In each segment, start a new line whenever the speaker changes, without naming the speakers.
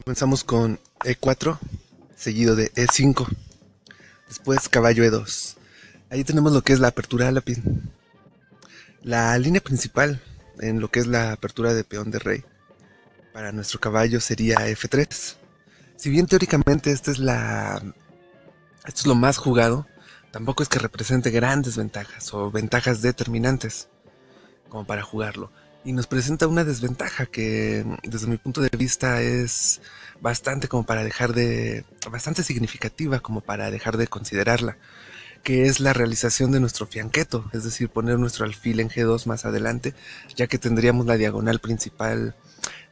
Comenzamos con E4, seguido de E5, después caballo E2. Ahí tenemos lo que es la apertura a la pin. La línea principal en lo que es la apertura de peón de rey para nuestro caballo sería F3. Si bien teóricamente esto es lo más jugado, tampoco es que represente grandes ventajas o ventajas determinantes como para jugarlo. Y nos presenta una desventaja que desde mi punto de vista es bastante significativa como para dejar de considerarla, que es la realización de nuestro fianqueto, es decir, poner nuestro alfil en G2 más adelante, ya que tendríamos la diagonal principal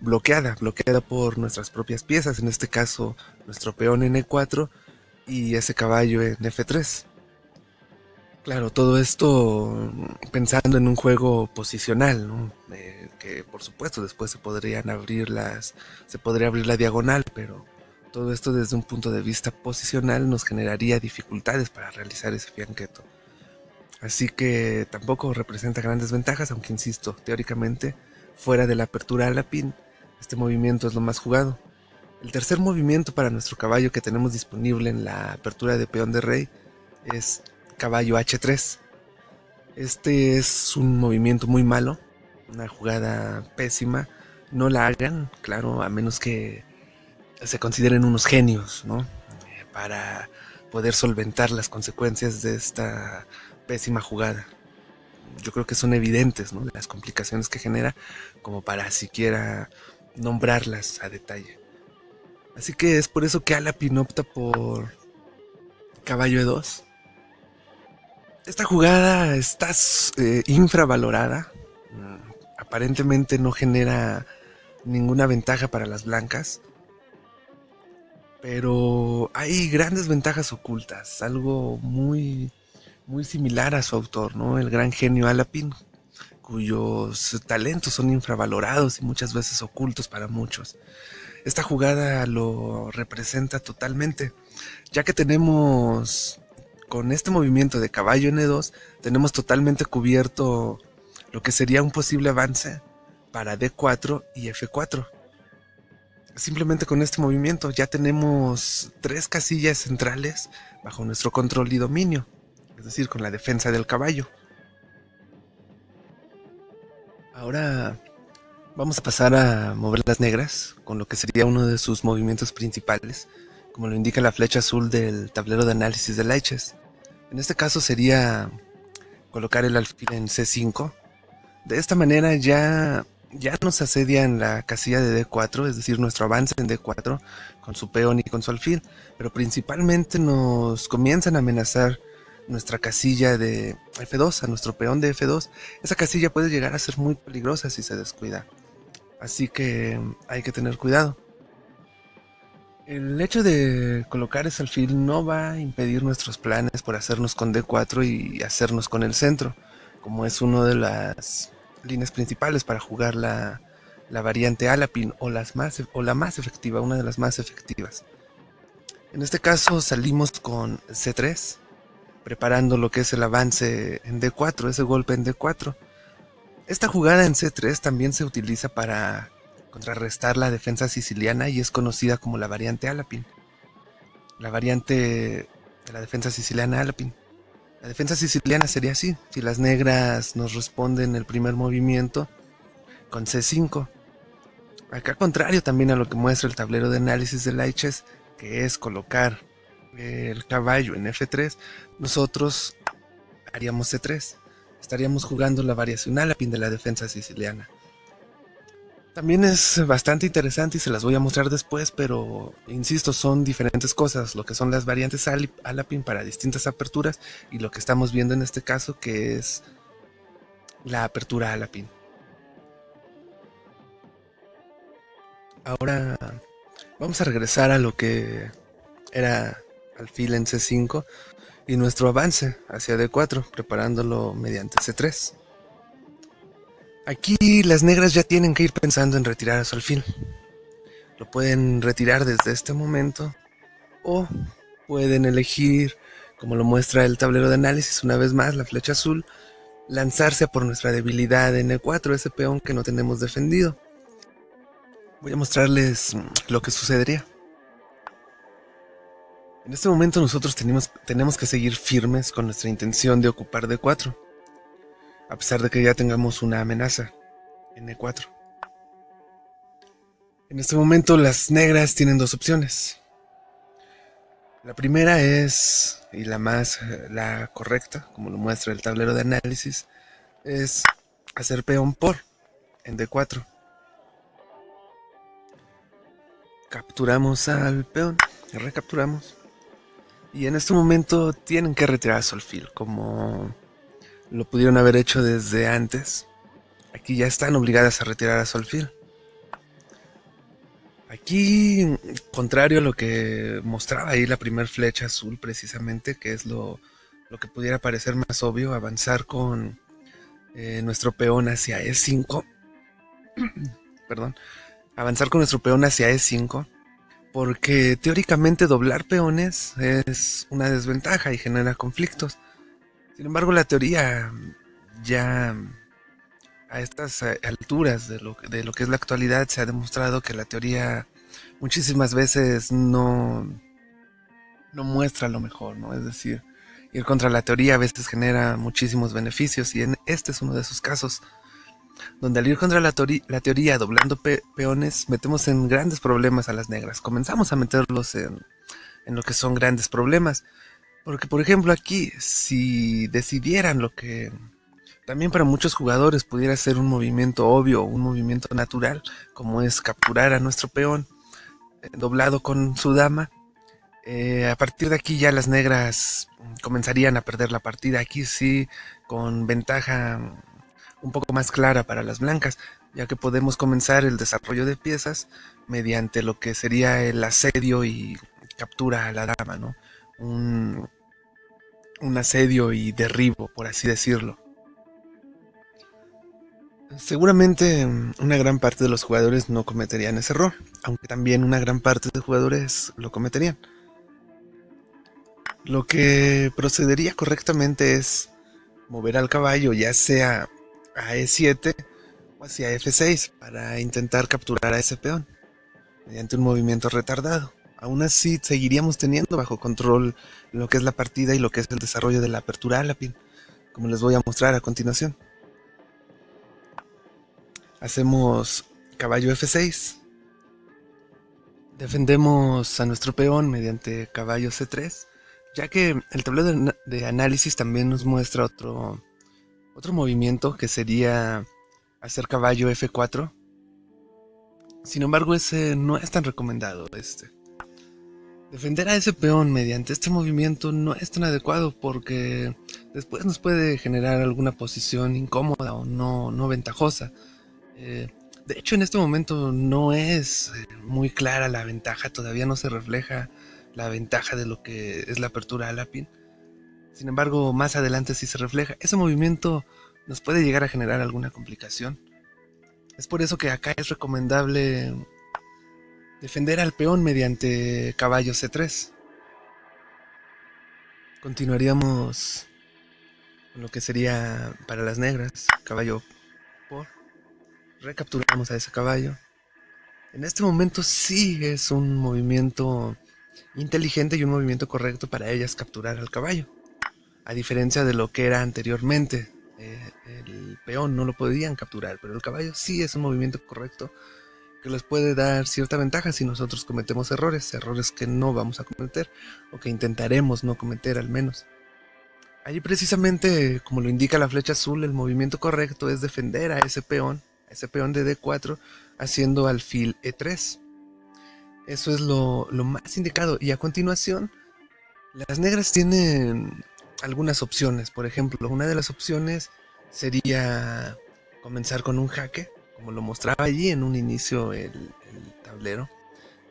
bloqueada por nuestras propias piezas, en este caso nuestro peón en E4 y ese caballo en F3. Claro, todo esto pensando en un juego posicional, ¿no? Que por supuesto después se podría abrir la diagonal, pero todo esto desde un punto de vista posicional nos generaría dificultades para realizar ese fianqueto. Así que tampoco representa grandes ventajas, aunque insisto, teóricamente, fuera de la apertura a la pin, este movimiento es lo más jugado. El tercer movimiento para nuestro caballo que tenemos disponible en la apertura de peón de rey es caballo H3. Este es un movimiento muy malo, una jugada pésima. No la hagan, claro, a menos que se consideren unos genios, ¿no? Para poder solventar las consecuencias de esta pésima jugada. Yo creo que son evidentes, ¿no? Las complicaciones que genera, como para siquiera nombrarlas a detalle. Así que es por eso que Alapin opta por caballo E2. Esta jugada está infravalorada. Aparentemente no genera ninguna ventaja para las blancas. Pero hay grandes ventajas ocultas. Algo muy similar a su autor, ¿no? El gran genio Alapin, cuyos talentos son infravalorados y muchas veces ocultos para muchos. Esta jugada lo representa totalmente, ya que tenemos con este movimiento de caballo N2 tenemos totalmente cubierto lo que sería un posible avance para D4 y F4. Simplemente con este movimiento ya tenemos tres casillas centrales bajo nuestro control y dominio, es decir, con la defensa del caballo. Ahora vamos a pasar a mover las negras con lo que sería uno de sus movimientos principales, como lo indica la flecha azul del tablero de análisis de Leibniz. En este caso sería colocar el alfil en C5. De esta manera ya nos asedia en la casilla de D4, es decir, nuestro avance en D4 con su peón y con su alfil, pero principalmente nos comienzan a amenazar nuestra casilla de F2, a nuestro peón de F2. Esa casilla puede llegar a ser muy peligrosa si se descuida, así que hay que tener cuidado. El hecho de colocar ese alfil no va a impedir nuestros planes por hacernos con D4 y hacernos con el centro, como es una de las líneas principales para jugar la variante Alapin o la más efectiva, una de las más efectivas. En este caso salimos con C3, preparando lo que es el avance en D4, ese golpe en D4. Esta jugada en C3 también se utiliza para contrarrestar la defensa siciliana y es conocida como la variante Alapin. La variante de la defensa siciliana Alapin. La defensa siciliana sería así, si las negras nos responden el primer movimiento con C5. Acá contrario también a lo que muestra el tablero de análisis de Leibniz, que es colocar el caballo en F3, nosotros haríamos C3. Estaríamos jugando la variación Alapin de la defensa siciliana. También es bastante interesante y se las voy a mostrar después, pero insisto, son diferentes cosas, lo que son las variantes Alapin para distintas aperturas y lo que estamos viendo en este caso que es la apertura Alapin. Ahora vamos a regresar a lo que era alfil en C5 y nuestro avance hacia D4, preparándolo mediante C3. Aquí las negras ya tienen que ir pensando en retirar a su alfil. Lo pueden retirar desde este momento o pueden elegir, como lo muestra el tablero de análisis, una vez más la flecha azul, lanzarse por nuestra debilidad en E4, ese peón que no tenemos defendido. Voy a mostrarles lo que sucedería. En este momento nosotros tenemos que seguir firmes con nuestra intención de ocupar D4, a pesar de que ya tengamos una amenaza en E4. En este momento las negras tienen dos opciones. La primera es, y la correcta, como lo muestra el tablero de análisis, es hacer peón por en D4. Capturamos al peón, recapturamos. Y en este momento tienen que retirar a Solfil, como lo pudieron haber hecho desde antes. Aquí ya están obligadas a retirar a Solfil. Aquí, contrario a lo que mostraba ahí la primera flecha azul precisamente, que es lo que pudiera parecer más obvio, avanzar con nuestro peón hacia E5. Perdón. Avanzar con nuestro peón hacia E5. Porque teóricamente doblar peones es una desventaja y genera conflictos. Sin embargo, la teoría ya a estas alturas de lo que es la actualidad se ha demostrado que la teoría muchísimas veces no muestra lo mejor, ¿no? Es decir, ir contra la teoría a veces genera muchísimos beneficios y este es uno de esos casos donde al ir contra la teoría doblando peones metemos en grandes problemas a las negras. Comenzamos a meterlos en lo que son grandes problemas. Porque, por ejemplo, aquí, si decidieran lo que también para muchos jugadores pudiera ser un movimiento obvio, un movimiento natural, como es capturar a nuestro peón doblado con su dama, a partir de aquí ya las negras comenzarían a perder la partida. Aquí sí, con ventaja un poco más clara para las blancas, ya que podemos comenzar el desarrollo de piezas mediante lo que sería el asedio y captura a la dama, ¿no? Un asedio y derribo, por así decirlo. Seguramente una gran parte de los jugadores no cometerían ese error, aunque también una gran parte de jugadores lo cometerían. Lo que procedería correctamente es mover al caballo ya sea a E7 o hacia F6 para intentar capturar a ese peón mediante un movimiento retardado. Aún así seguiríamos teniendo bajo control lo que es la partida y lo que es el desarrollo de la apertura Alapin, como les voy a mostrar a continuación. Hacemos caballo F6. Defendemos a nuestro peón mediante caballo C3, ya que el tablero de análisis también nos muestra otro movimiento que sería hacer caballo F4. Sin embargo, ese no es tan recomendado. Defender a ese peón mediante este movimiento no es tan adecuado porque después nos puede generar alguna posición incómoda o no ventajosa. De hecho, en este momento no es muy clara la ventaja, todavía no se refleja la ventaja de lo que es la apertura Alapin. Sin embargo, más adelante sí se refleja. Ese movimiento nos puede llegar a generar alguna complicación. Es por eso que acá es recomendable defender al peón mediante caballo C3. Continuaríamos con lo que sería para las negras, caballo por. Recapturamos a ese caballo. En este momento sí es un movimiento inteligente y un movimiento correcto para ellas capturar al caballo. A diferencia de lo que era anteriormente, el peón no lo podían capturar, pero el caballo sí es un movimiento correcto que les puede dar cierta ventaja si nosotros cometemos errores que no vamos a cometer o que intentaremos no cometer al menos. Allí precisamente, como lo indica la flecha azul, el movimiento correcto es defender a ese peón de D4 haciendo alfil E3. Eso es lo más indicado. Y a continuación, las negras tienen algunas opciones. Por ejemplo, una de las opciones sería comenzar con un jaque, como lo mostraba allí en un inicio el tablero.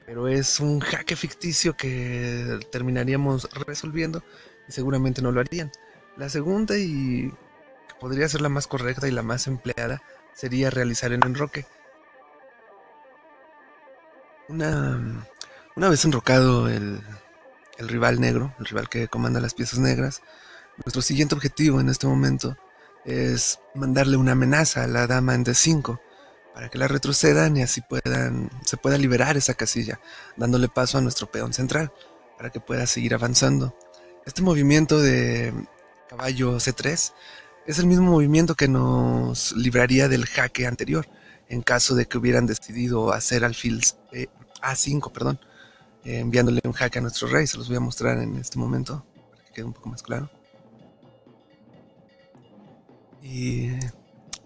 Pero es un jaque ficticio que terminaríamos resolviendo y seguramente no lo harían. La segunda, y que podría ser la más correcta y la más empleada, sería realizar el enroque. Una vez enrocado el rival negro, el rival que comanda las piezas negras, nuestro siguiente objetivo en este momento es mandarle una amenaza a la dama en D5 para que la retrocedan y así se pueda liberar esa casilla, dándole paso a nuestro peón central para que pueda seguir avanzando. Este movimiento de caballo C3 es el mismo movimiento que nos libraría del jaque anterior, en caso de que hubieran decidido hacer alfil A5, perdón, enviándole un jaque a nuestro rey. Se los voy a mostrar en este momento para que quede un poco más claro. Y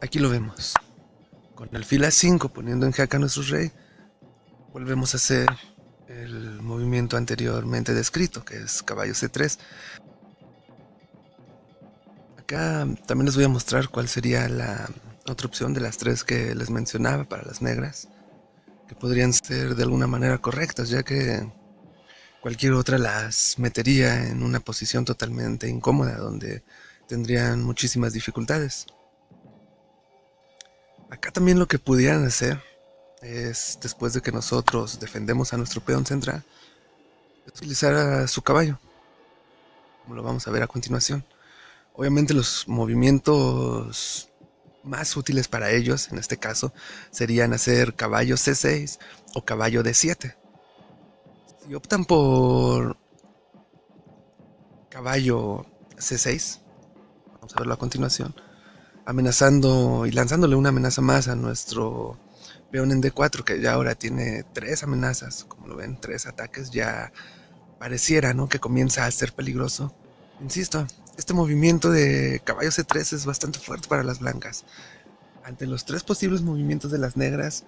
aquí lo vemos. Con alfil A5 poniendo en jaque a nuestro rey, volvemos a hacer el movimiento anteriormente descrito, que es caballo C3. Acá también les voy a mostrar cuál sería la otra opción de las tres que les mencionaba para las negras, que podrían ser de alguna manera correctas, ya que cualquier otra las metería en una posición totalmente incómoda, donde tendrían muchísimas dificultades. Acá también lo que pudieran hacer es, después de que nosotros defendemos a nuestro peón central, utilizar a su caballo, como lo vamos a ver a continuación. Obviamente los movimientos más útiles para ellos, en este caso, serían hacer caballo C6 o caballo D7. Si optan por caballo C6, vamos a verlo a continuación, amenazando y lanzándole una amenaza más a nuestro peón en D4, que ya ahora tiene 3 amenazas, como lo ven, 3 ataques, ya pareciera, ¿no?, que comienza a ser peligroso. Insisto, este movimiento de caballo C3 es bastante fuerte para las blancas. Ante los 3 posibles movimientos de las negras,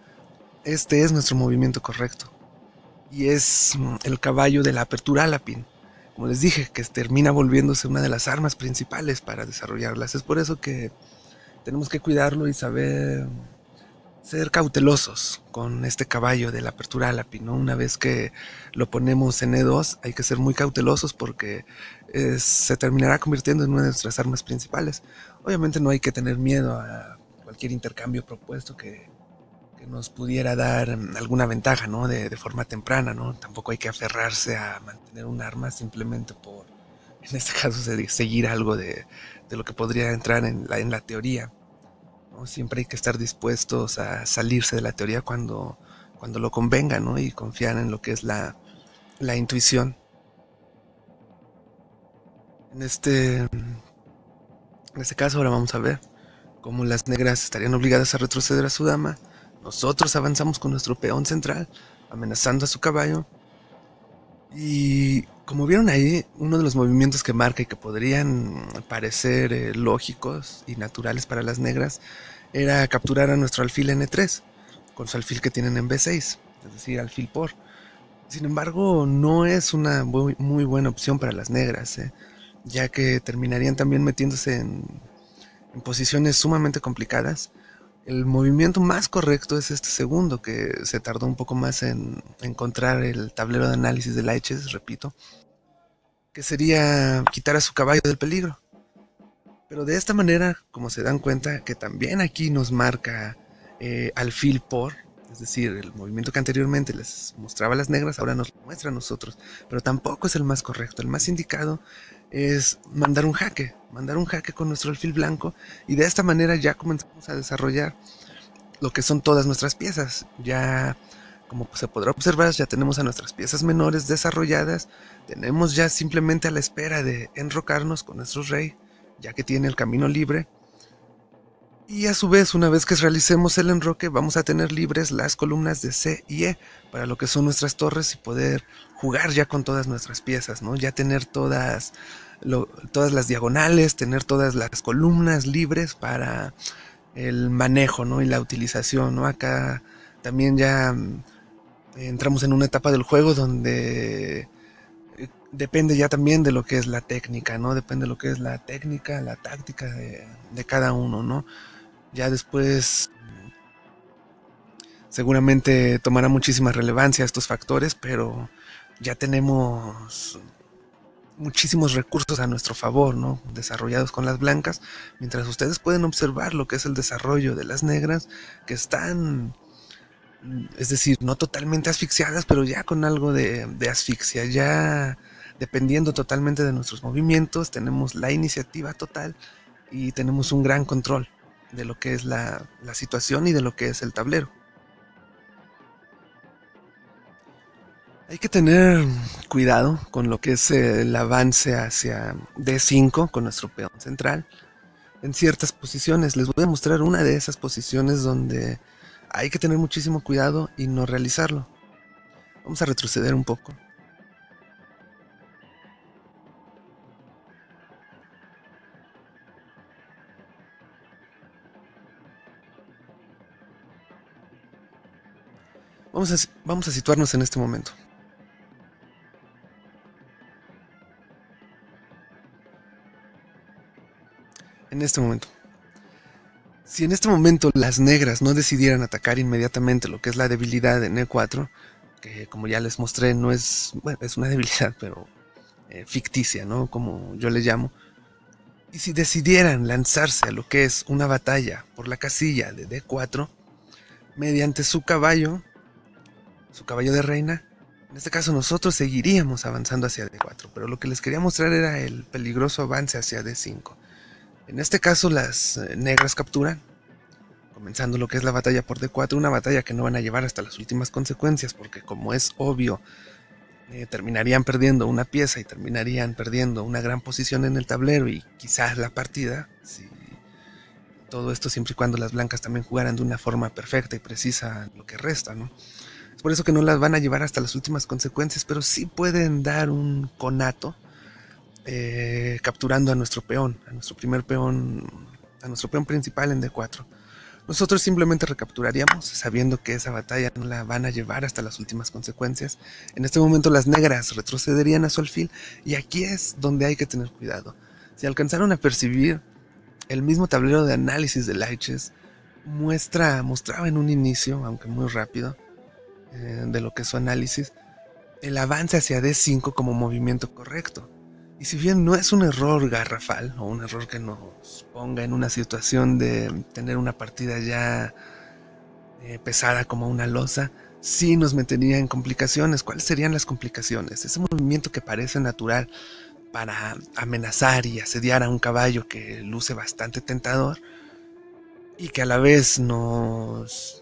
este es nuestro movimiento correcto. Y es el caballo de la apertura a la pin. Como les dije, que termina volviéndose una de las armas principales para desarrollarlas. Es por eso que tenemos que cuidarlo y saber ser cautelosos con este caballo de la apertura a la pin, ¿no? Una vez que lo ponemos en E2, hay que ser muy cautelosos porque se terminará convirtiendo en una de nuestras armas principales. Obviamente no hay que tener miedo a cualquier intercambio propuesto que nos pudiera dar alguna ventaja, ¿no?, de forma temprana, ¿no? Tampoco hay que aferrarse a mantener un arma simplemente por, en este caso, seguir algo de lo que podría entrar en la teoría, ¿no? Siempre hay que estar dispuestos a salirse de la teoría cuando lo convenga, ¿no? Y confiar en lo que es la intuición. En este caso ahora vamos a ver cómo las negras estarían obligadas a retroceder a su dama. Nosotros avanzamos con nuestro peón central, amenazando a su caballo. Y como vieron ahí, uno de los movimientos que marca y que podrían parecer lógicos y naturales para las negras era capturar a nuestro alfil N3 con su alfil que tienen en B6, es decir, alfil por. Sin embargo, no es una muy buena opción para las negras, ya que terminarían también metiéndose en posiciones sumamente complicadas. El movimiento más correcto es este segundo, que se tardó un poco más en encontrar el tablero de análisis de Leibniz, repito, que sería quitar a su caballo del peligro. Pero de esta manera, como se dan cuenta, que también aquí nos marca alfil por, es decir, el movimiento que anteriormente les mostraba a las negras, ahora nos lo muestra a nosotros, pero tampoco es el más correcto. El más indicado es mandar un jaque con nuestro alfil blanco, y de esta manera ya comenzamos a desarrollar lo que son todas nuestras piezas. Ya, como se podrá observar, ya tenemos a nuestras piezas menores desarrolladas, tenemos ya simplemente a la espera de enrocarnos con nuestro rey, ya que tiene el camino libre. Y a su vez, una vez que realicemos el enroque, vamos a tener libres las columnas de C y E para lo que son nuestras torres y poder jugar ya con todas nuestras piezas, ¿no? Ya tener todas las diagonales, tener todas las columnas libres para el manejo, ¿no?, y la utilización, ¿no? Acá también ya entramos en una etapa del juego donde depende ya también de lo que es la técnica, ¿no? Depende de lo que es la técnica, la táctica de cada uno, ¿no? Ya después seguramente tomará muchísima relevancia estos factores, pero ya tenemos muchísimos recursos a nuestro favor, ¿no?, desarrollados con las blancas, mientras ustedes pueden observar lo que es el desarrollo de las negras, que están, es decir, no totalmente asfixiadas, pero ya con algo de asfixia, ya dependiendo totalmente de nuestros movimientos, tenemos la iniciativa total y tenemos un gran control. de lo que es la situación y de lo que es el tablero. Hay que tener cuidado con lo que es el avance hacia D5 con nuestro peón central en ciertas posiciones. Les voy a mostrar una de esas posiciones donde hay que tener muchísimo cuidado y no realizarlo. Vamos a retroceder un poco. Vamos a situarnos en este momento. En este momento. Si en este momento las negras no decidieran atacar inmediatamente lo que es la debilidad en E4, que como ya les mostré no es, bueno, es una debilidad, pero ficticia, ¿no? Como yo le llamo. Y si decidieran lanzarse a lo que es una batalla por la casilla de D4, mediante su caballo de reina, en este caso nosotros seguiríamos avanzando hacia D4, pero lo que les quería mostrar era el peligroso avance hacia D5. En este caso las negras capturan, comenzando lo que es la batalla por D4, una batalla que no van a llevar hasta las últimas consecuencias, porque como es obvio, terminarían perdiendo una pieza y terminarían perdiendo una gran posición en el tablero y quizás la partida, si todo esto siempre y cuando las blancas también jugaran de una forma perfecta y precisa lo que resta, ¿no? Es por eso que no las van a llevar hasta las últimas consecuencias, pero sí pueden dar un conato capturando a nuestro peón, a nuestro primer peón, a nuestro peón principal en D4. Nosotros simplemente recapturaríamos, sabiendo que esa batalla no la van a llevar hasta las últimas consecuencias. En este momento las negras retrocederían a su alfil y aquí es donde hay que tener cuidado. Si alcanzaron a percibir, el mismo tablero de análisis de Lichess mostraba en un inicio, aunque muy rápido, de lo que es su análisis, el avance hacia D5 como movimiento correcto. Y si bien no es un error garrafal o un error que nos ponga en una situación de tener una partida ya pesada como una losa, sí nos metería en complicaciones. ¿Cuáles serían las complicaciones? Ese movimiento que parece natural para amenazar y asediar a un caballo que luce bastante tentador y que a la vez nos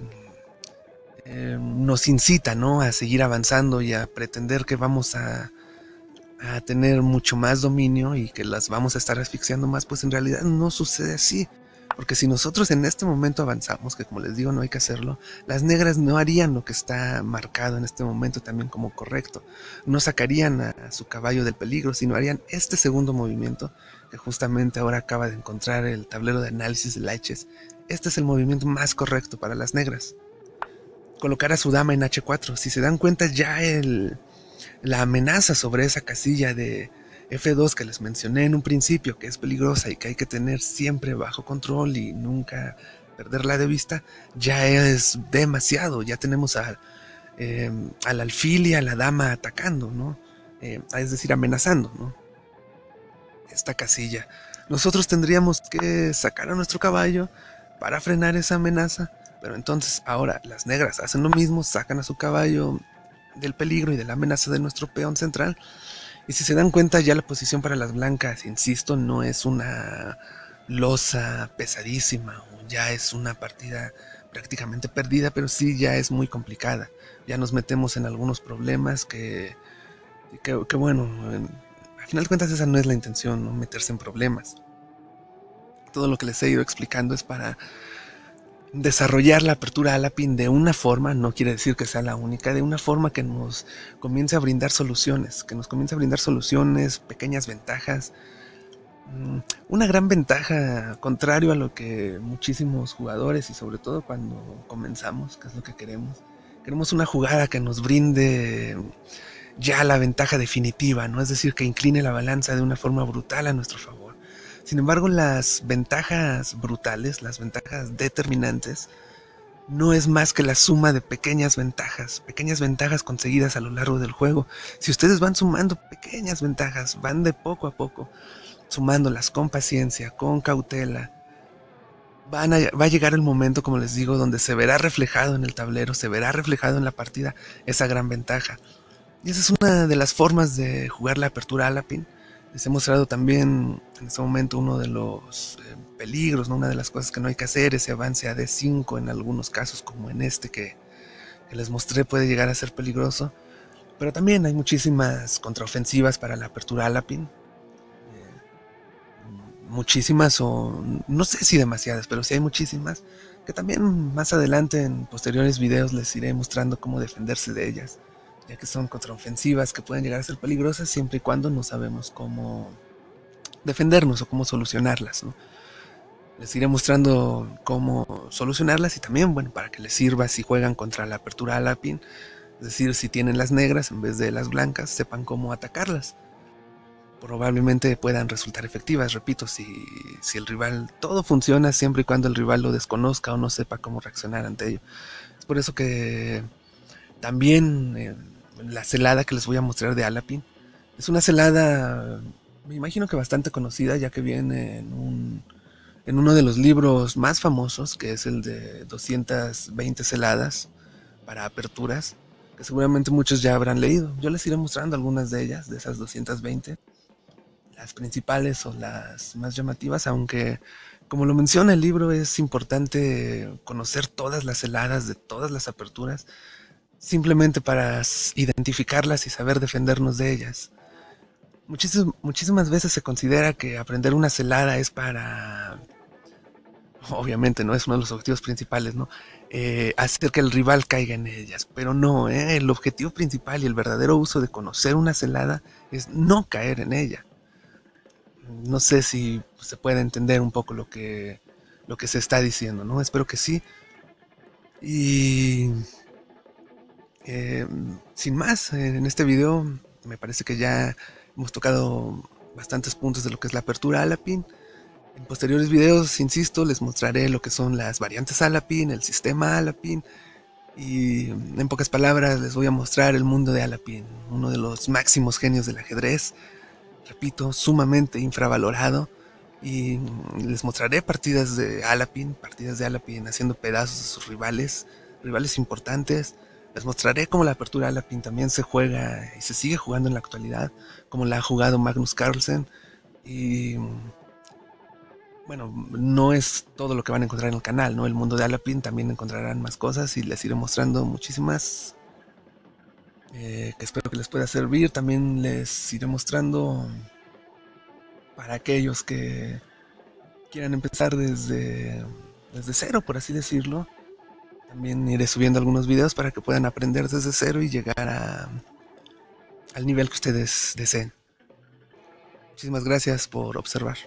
incita, ¿no?, a seguir avanzando y a pretender que vamos a tener mucho más dominio y que las vamos a estar asfixiando más, pues en realidad no sucede así. Porque si nosotros en este momento avanzamos, que como les digo no hay que hacerlo, las negras no harían lo que está marcado en este momento también como correcto. No sacarían a su caballo del peligro, sino harían este segundo movimiento, que justamente ahora acaba de encontrar el tablero de análisis de Lichess. Este es el movimiento más correcto para las negras. Colocar a su dama en H4. Si se dan cuenta ya la amenaza sobre esa casilla de F2 que les mencioné en un principio, que es peligrosa y que hay que tener siempre bajo control y nunca perderla de vista, ya es demasiado. Ya tenemos al alfil y a la dama atacando, ¿no? Es decir, amenazando, ¿no?, esta casilla. Nosotros tendríamos que sacar a nuestro caballo para frenar esa amenaza, pero entonces ahora las negras hacen lo mismo, sacan a su caballo del peligro y de la amenaza de nuestro peón central. Y si se dan cuenta, ya la posición para las blancas, insisto, no es una losa pesadísima, o ya es una partida prácticamente perdida, pero sí ya es muy complicada. Ya nos metemos en algunos problemas que bueno, al final de cuentas esa no es la intención, no meterse en problemas. Todo lo que les he ido explicando es para desarrollar la apertura Alapin de una forma, no quiere decir que sea la única, de una forma que nos comience a brindar soluciones, pequeñas ventajas. Una gran ventaja, contrario a lo que muchísimos jugadores y sobre todo cuando comenzamos, que es lo que queremos. Queremos una jugada que nos brinde ya la ventaja definitiva, ¿no? Es decir, que incline la balanza de una forma brutal a nuestro favor. Sin embargo, las ventajas brutales, las ventajas determinantes, no es más que la suma de pequeñas ventajas conseguidas a lo largo del juego. Si ustedes van sumando pequeñas ventajas, van de poco a poco, sumándolas con paciencia, con cautela, va a llegar el momento, como les digo, donde se verá reflejado en el tablero, se verá reflejado en la partida esa gran ventaja. Y esa es una de las formas de jugar la apertura Alapin. Les he mostrado también en este momento uno de los peligros, ¿no? Una de las cosas que no hay que hacer, ese avance a D5 en algunos casos, como en este que les mostré, puede llegar a ser peligroso. Pero también hay muchísimas contraofensivas para la apertura Alapin. Muchísimas, o no sé si demasiadas, pero sí hay muchísimas, que también más adelante en posteriores videos les iré mostrando cómo defenderse de ellas, ya que son contraofensivas que pueden llegar a ser peligrosas siempre y cuando no sabemos cómo defendernos o cómo solucionarlas, ¿no? Les iré mostrando cómo solucionarlas y también, bueno, para que les sirva si juegan contra la apertura Alapin, es decir, si tienen las negras en vez de las blancas, sepan cómo atacarlas. Probablemente puedan resultar efectivas, repito, si el rival, todo funciona siempre y cuando el rival lo desconozca o no sepa cómo reaccionar ante ello. Es por eso que también la celada que les voy a mostrar de Alapin es una celada, me imagino que bastante conocida, ya que viene en uno de los libros más famosos, que es el de 220 celadas para aperturas, que seguramente muchos ya habrán leído. Yo les iré mostrando algunas de ellas, de esas 220, las principales o las más llamativas, aunque como lo menciona el libro es importante conocer todas las heladas de todas las aperturas, simplemente para identificarlas y saber defendernos de ellas. Muchísimas veces se considera que aprender una celada es para, obviamente no es uno de los objetivos principales, ¿no? Hacer que el rival caiga en ellas, pero no, el objetivo principal y el verdadero uso de conocer una celada es no caer en ella. No sé si se puede entender un poco lo que se está diciendo, ¿no? Espero que sí. Y eh, sin más, en este video me parece que ya hemos tocado bastantes puntos de lo que es la apertura Alapin. En posteriores videos, insisto, les mostraré lo que son las variantes Alapin, el sistema Alapin. Y en pocas palabras les voy a mostrar el mundo de Alapin, uno de los máximos genios del ajedrez, repito, sumamente infravalorado. Y les mostraré partidas de Alapin haciendo pedazos a sus rivales, rivales importantes. Les mostraré cómo la apertura Alapin también se juega y se sigue jugando en la actualidad, como la ha jugado Magnus Carlsen. Y bueno, no es todo lo que van a encontrar en el canal, ¿no? El mundo de Alapin también encontrarán más cosas y les iré mostrando muchísimas que espero que les pueda servir. También les iré mostrando para aquellos que quieran empezar desde cero, por así decirlo. También iré subiendo algunos videos para que puedan aprender desde cero y llegar al nivel que ustedes deseen. Muchísimas gracias por observar.